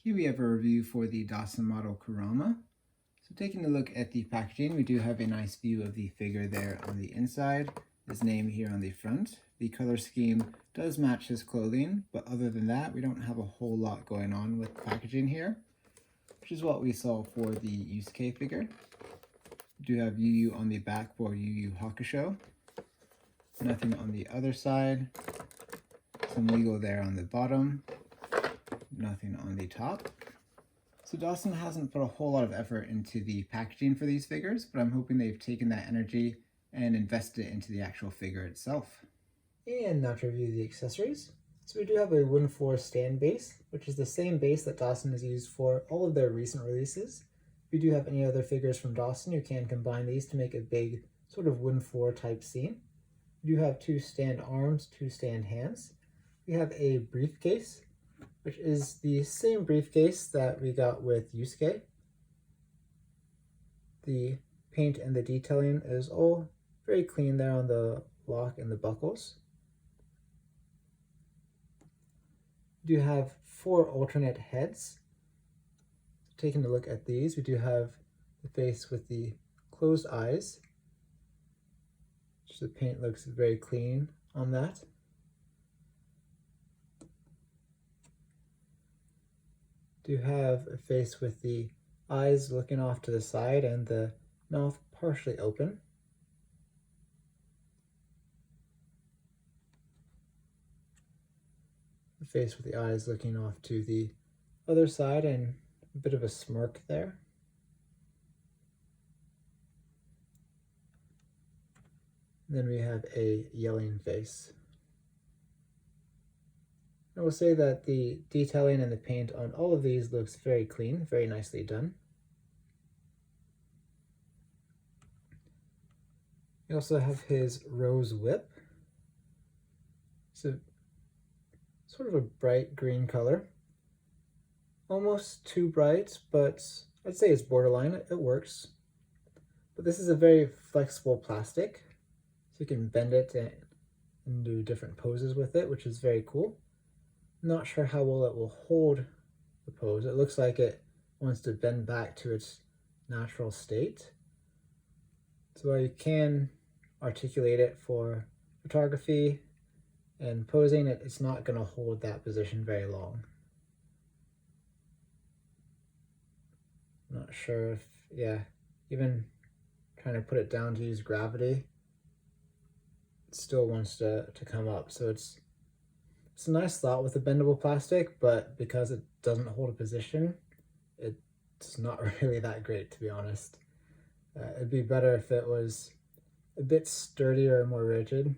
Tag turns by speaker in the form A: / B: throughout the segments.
A: Here we have a review for the DASIN model Kurama. So taking a look at the packaging, we do have a nice view of the figure there on the inside, his name here on the front. The color scheme does match his clothing, but other than that, we don't have a whole lot going on with packaging here, which is what we saw for the Yusuke figure. We do have Yu on the back for Yu Hakusho. Nothing on the other side. Some legal there on the bottom. Nothing on the top. So DASIN hasn't put a whole lot of effort into the packaging for these figures, but I'm hoping they've taken that energy and invested it into the actual figure itself.
B: And now to review the accessories. So we do have a wooden floor stand base, which is the same base that DASIN has used for all of their recent releases. If you do have any other figures from DASIN, you can combine these to make a big sort of wooden floor type scene. We do have 2 stand arms, 2 stand hands. We have a briefcase, which is the same briefcase that we got with Yusuke. The paint and the detailing is all very clean there on the lock and the buckles. We do have 4 alternate heads. Taking a look at these, we do have the face with the closed eyes. The paint looks very clean on that. Do have a face with the eyes looking off to the side and the mouth partially open. The face with the eyes looking off to the other side and a bit of a smirk there. Then we have a yelling face. I will say that the detailing and the paint on all of these looks very clean, very nicely done. We also have his rose whip. It's a sort of a bright green color. Almost too bright, but I'd say it's borderline. It works. But this is a very flexible plastic, so you can bend it and do different poses with it, which is very cool. I'm not sure how well it will hold the pose. It looks like it wants to bend back to its natural state. So while you can articulate it for photography and posing, it's not going to hold that position very long. I'm not sure if, even trying to put it down to use gravity, it still wants to come up. So it's a nice thought with the bendable plastic, but because it doesn't hold a position, it's not really that great, to be honest. It'd be better if it was a bit sturdier and more rigid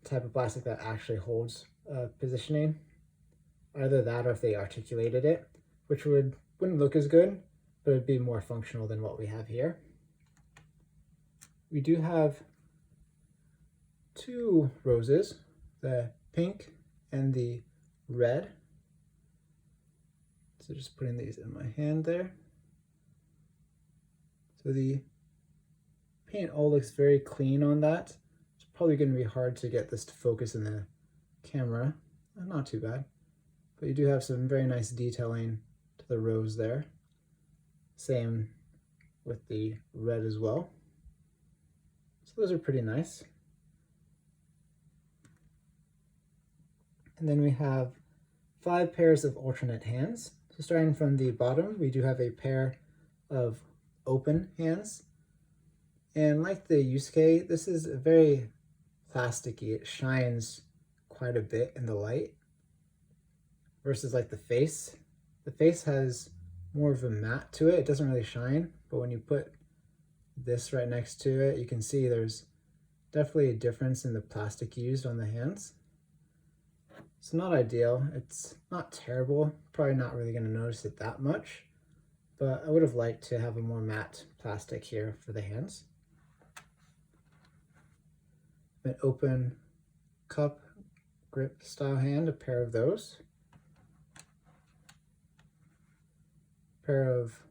B: type of plastic that actually holds positioning. Either that or if they articulated it, which wouldn't look as good, but it'd be more functional than what we have here. We do have 2 roses, the pink and the red. So just putting these in my hand there. So the paint all looks very clean on that. It's probably going to be hard to get this to focus in the camera. Not too bad. But you do have some very nice detailing to the rose there. Same with the red as well. So those are pretty nice. And then we have 5 pairs of alternate hands. So starting from the bottom, we do have a pair of open hands. And like the Yusuke, this is very plasticky. It shines quite a bit in the light. Versus like the face. The face has more of a matte to it. It doesn't really shine, but when you put this right next to it, you can see there's definitely a difference in the plastic used on the hands. It's not ideal. It's not terrible. Probably not really going to notice it that much, but I would have liked to have a more matte plastic here for the hands. An open cup grip style hand, a pair of those. A pair of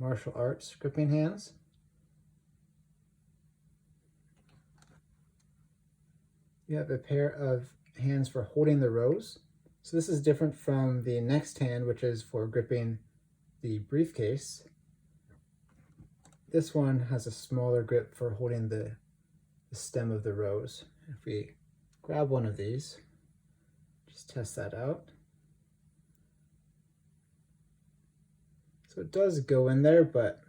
B: martial arts gripping hands. You have a pair of hands for holding the rose. So this is different from the next hand, which is for gripping the briefcase. This one has a smaller grip for holding the stem of the rose. If we grab one of these, just test that out. So it does go in there, but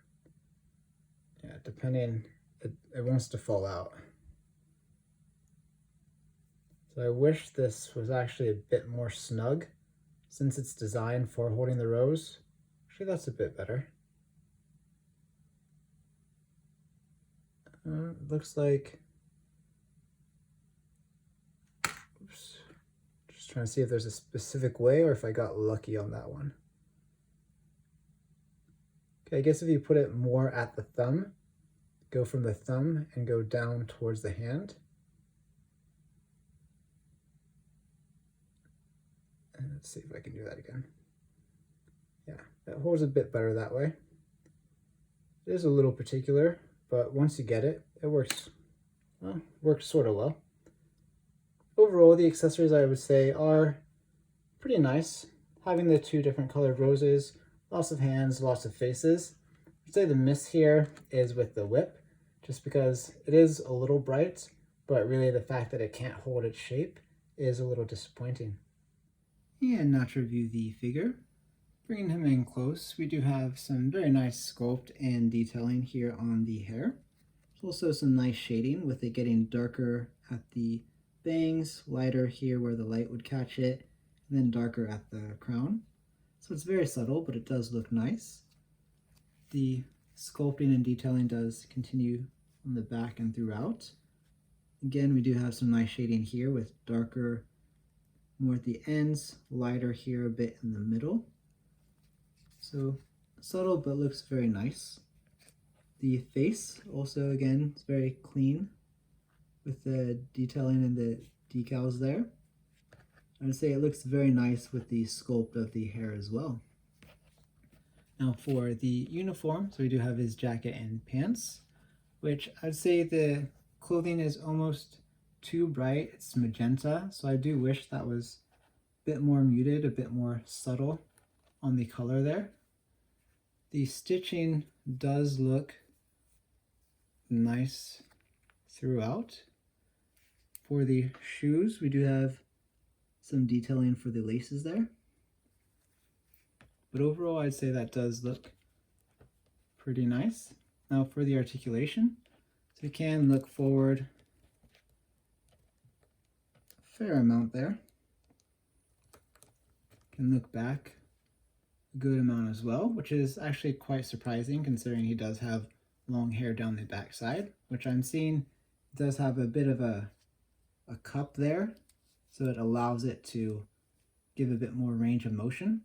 B: yeah, depending, it wants to fall out. So I wish this was actually a bit more snug since it's designed for holding the rose. Actually, that's a bit better. Looks like, oops, just trying to see if there's a specific way or if I got lucky on that one. Okay, I guess if you put it more at the thumb, go from the thumb and go down towards the hand. And let's see if I can do that again. Yeah, that holds a bit better that way. It is a little particular, but once you get it, it works, well, works sort of well. Overall, the accessories I would say are pretty nice. Having the two different colored roses, lots of hands, lots of faces. I'd say the miss here is with the whip, just because it is a little bright, but really the fact that it can't hold its shape is a little disappointing.
A: And now to review the figure. Bringing him in close, we do have some very nice sculpt and detailing here on the hair. There's also some nice shading with it getting darker at the bangs, lighter here where the light would catch it, and then darker at the crown. So it's very subtle, but it does look nice. The sculpting and detailing does continue on the back and throughout. Again, we do have some nice shading here with darker more at the ends, lighter here a bit in the middle. So subtle, but looks very nice. The face also, again, is very clean with the detailing and the decals there. I would say it looks very nice with the sculpt of the hair as well. Now for the uniform, so we do have his jacket and pants, which I'd say the clothing is almost too bright. It's magenta, so I do wish that was a bit more muted, a bit more subtle on the color there. The stitching does look nice throughout. For the shoes, we do have some detailing for the laces there. But overall, I'd say that does look pretty nice. Now for the articulation, so we can look forward a fair amount there. Can look back a good amount as well, which is actually quite surprising considering he does have long hair down the back side, which I'm seeing does have a bit of a cup there, so it allows it to give a bit more range of motion,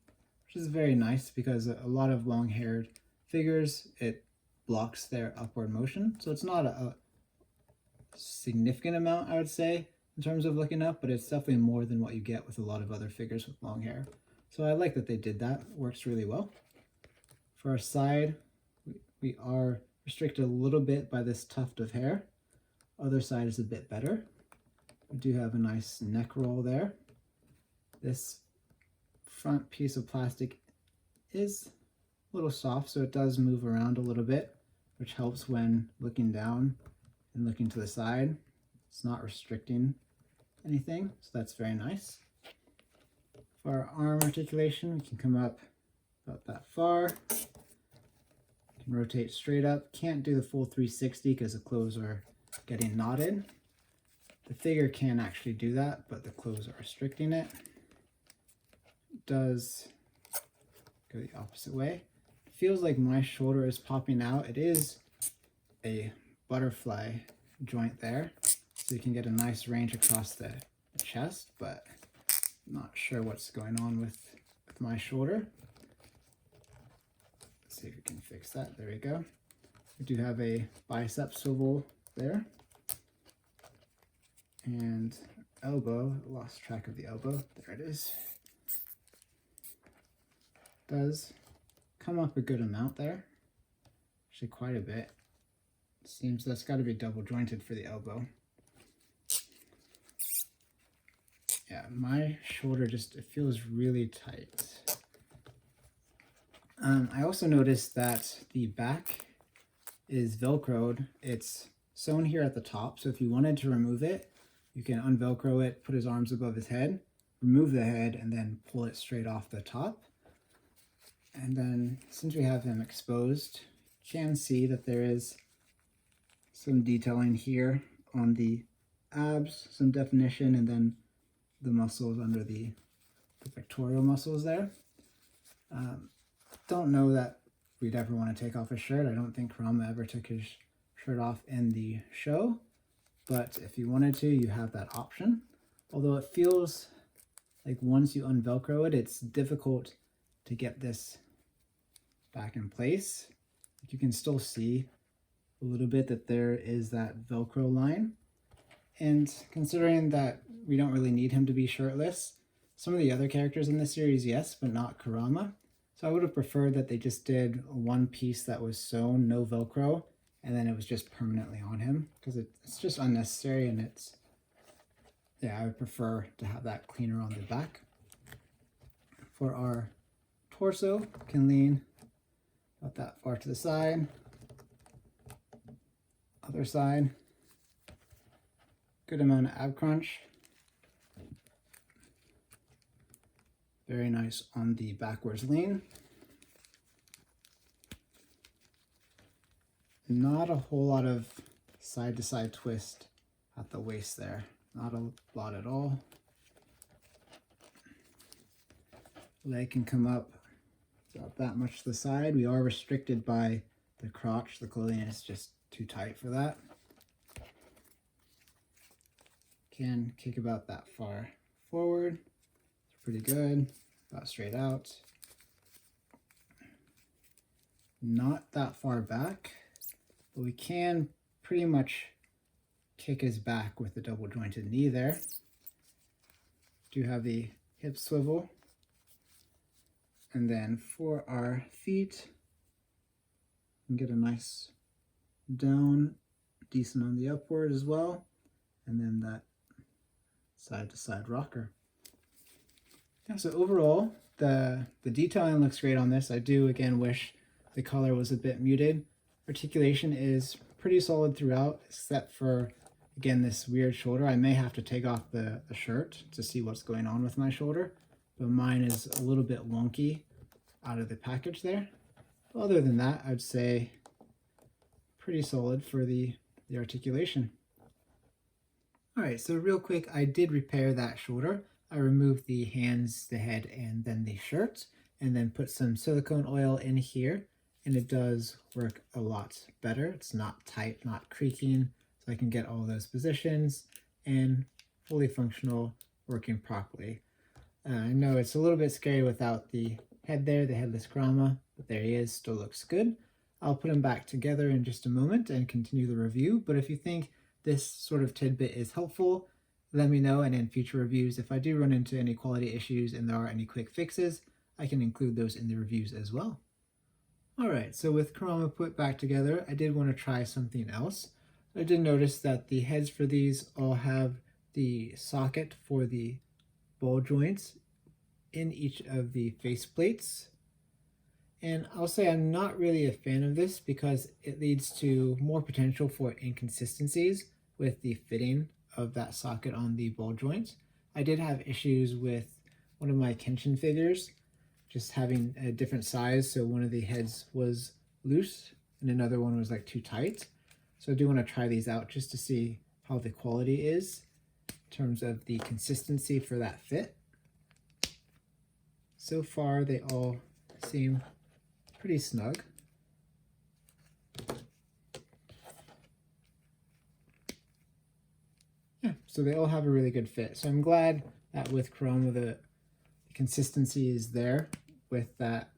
A: which is very nice because a lot of long-haired figures, it blocks their upward motion. So it's not a significant amount, I would say, in terms of looking up, but it's definitely more than what you get with a lot of other figures with long hair. So I like that they did that. It works really well. For our side, we are restricted a little bit by this tuft of hair. Other side is a bit better. We do have a nice neck roll there. This front piece of plastic is a little soft, so it does move around a little bit, which helps when looking down and looking to the side. It's not restricting anything, so that's very nice. For our arm articulation, we can come up about that far. We can rotate straight up. Can't do the full 360 because the clothes are getting knotted. The figure can actually do that, but the clothes are restricting it. It does go the opposite way. It feels like my shoulder is popping out. It is a butterfly joint there, so you can get a nice range across the chest, but I'm not sure what's going on with my shoulder. Let's see if we can fix that. There we go. We do have a bicep swivel there. And elbow, lost track of the elbow. There it is. Does come up a good amount there. Actually quite a bit. Seems that's got to be double jointed for the elbow. Yeah, my shoulder just, it feels really tight. I also noticed that the back is Velcroed. It's sewn here at the top, so if you wanted to remove it, you can unvelcro it, put his arms above his head, remove the head, and then pull it straight off the top. And then since we have him exposed, you can see that there is some detailing here on the abs, some definition, and then the muscles under the pectoral muscles there. Don't know that we'd ever want to take off his shirt. I don't think Kurama ever took his shirt off in the show, but if you wanted to, you have that option. Although it feels like once you unvelcro it, it's difficult to get this back in place. You can still see a little bit that there is that Velcro line. And considering that we don't really need him to be shirtless, some of the other characters in the series, yes, but not Kurama. So I would have preferred that they just did one piece that was sewn, no Velcro, and then it was just permanently on him, because it's just unnecessary, and it's, yeah, I would prefer to have that cleaner on the back. For our torso, can lean about that far to the side. Other side. Good amount of ab crunch. Very nice on the backwards lean. Not a whole lot of side to side twist at the waist there. Not a lot at all. Leg can come up about that much to the side. We are restricted by the crotch. The clothing is just too tight for that. Can kick about that far forward. It's pretty good. About straight out. Not that far back, but we can pretty much kick his back with the double jointed knee there. Do have the hip swivel. And then for our feet, we can get a nice down, decent on the upward as well. And then that side to side rocker. Yeah, so overall, the detailing looks great on this. I do, again, wish the color was a bit muted. Articulation is pretty solid throughout, except for, again, this weird shoulder. I may have to take off the shirt to see what's going on with my shoulder, but mine is a little bit wonky out of the package there. But other than that, I'd say pretty solid for the articulation. All right, so real quick, I did repair that shoulder. I removed the hands, the head, and then the shirt, and then put some silicone oil in here, and it does work a lot better. It's not tight, not creaking, so I can get all those positions and fully functional, working properly. I know it's a little bit scary without the head there, the headless Kurama, but there he is, still looks good. I'll put them back together in just a moment and continue the review, but if you think this sort of tidbit is helpful, let me know, and in future reviews, if I do run into any quality issues and there are any quick fixes, I can include those in the reviews as well. Alright, so with Kurama put back together, I did want to try something else. I did notice that the heads for these all have the socket for the ball joints in each of the face plates. And I'll say I'm not really a fan of this because it leads to more potential for inconsistencies with the fitting of that socket on the ball joint. I did have issues with one of my Kenshin figures just having a different size, so one of the heads was loose and another one was like too tight. So I do want to try these out just to see how the quality is in terms of the consistency for that fit. So far they all seem pretty snug. Yeah, so they all have a really good fit. So I'm glad that with Kurama the consistency is there with that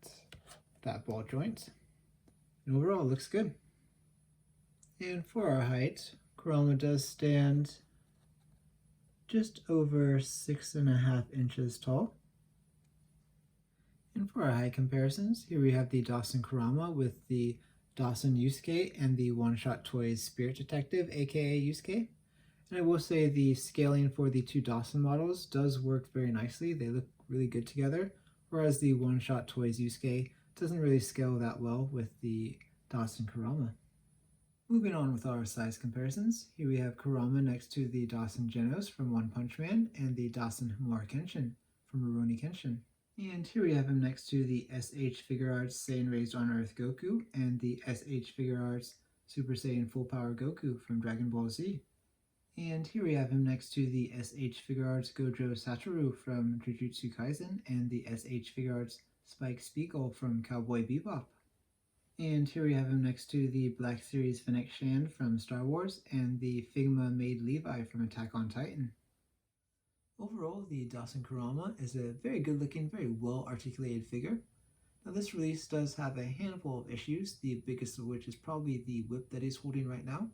A: ball joint. And overall, it looks good. And for our height, Kurama does stand just over 6.5 inches tall. And for our height comparisons, here we have the DASIN Kurama with the DASIN Yusuke and the One Shot Toys Spirit Detective, aka Yusuke. And I will say the scaling for the two DASIN models does work very nicely. They look really good together, whereas the one-shot toys Yusuke doesn't really scale that well with the DASIN Kurama. Moving on with our size comparisons, here we have Kurama next to the DASIN Genos from One Punch Man and the DASIN Homura Kenshin from Rurouni Kenshin. And here we have him next to the SH Figuarts Saiyan Raised on Earth Goku and the SH Figuarts Super Saiyan Full Power Goku from Dragon Ball Z. And here we have him next to the SH Figuarts Gojo Satoru from Jujutsu Kaisen and the SH Figuarts Spike Spiegel from Cowboy Bebop. And here we have him next to the Black Series Fennec Shand from Star Wars and the Figma Made Levi from Attack on Titan. Overall, the DASIN Kurama is a very good looking, very well articulated figure. Now this release does have a handful of issues, the biggest of which is probably the whip that he's holding right now.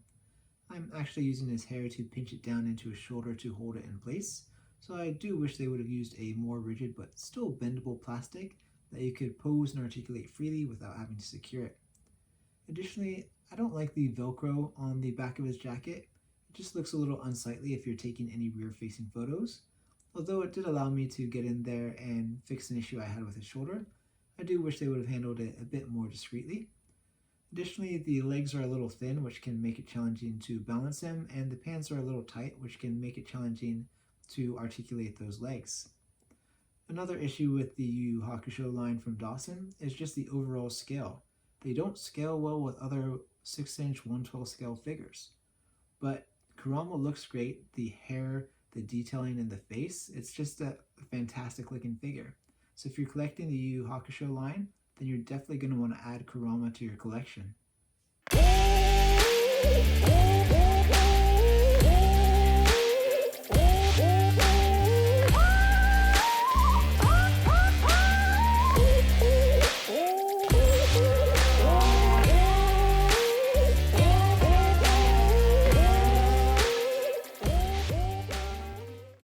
A: I'm actually using his hair to pinch it down into his shoulder to hold it in place, so I do wish they would have used a more rigid but still bendable plastic that you could pose and articulate freely without having to secure it. Additionally, I don't like the Velcro on the back of his jacket. It just looks a little unsightly if you're taking any rear-facing photos. Although it did allow me to get in there and fix an issue I had with his shoulder, I do wish they would have handled it a bit more discreetly. Additionally, the legs are a little thin, which can make it challenging to balance him, and the pants are a little tight, which can make it challenging to articulate those legs. Another issue with the Yu Hakusho line from DASIN is just the overall scale. They don't scale well with other 6-inch 1/12 scale figures. But Kurama looks great, the hair, the detailing in the face, it's just a fantastic looking figure. So if you're collecting the Yu Hakusho line, then you're definitely going to want to add Kurama to your collection.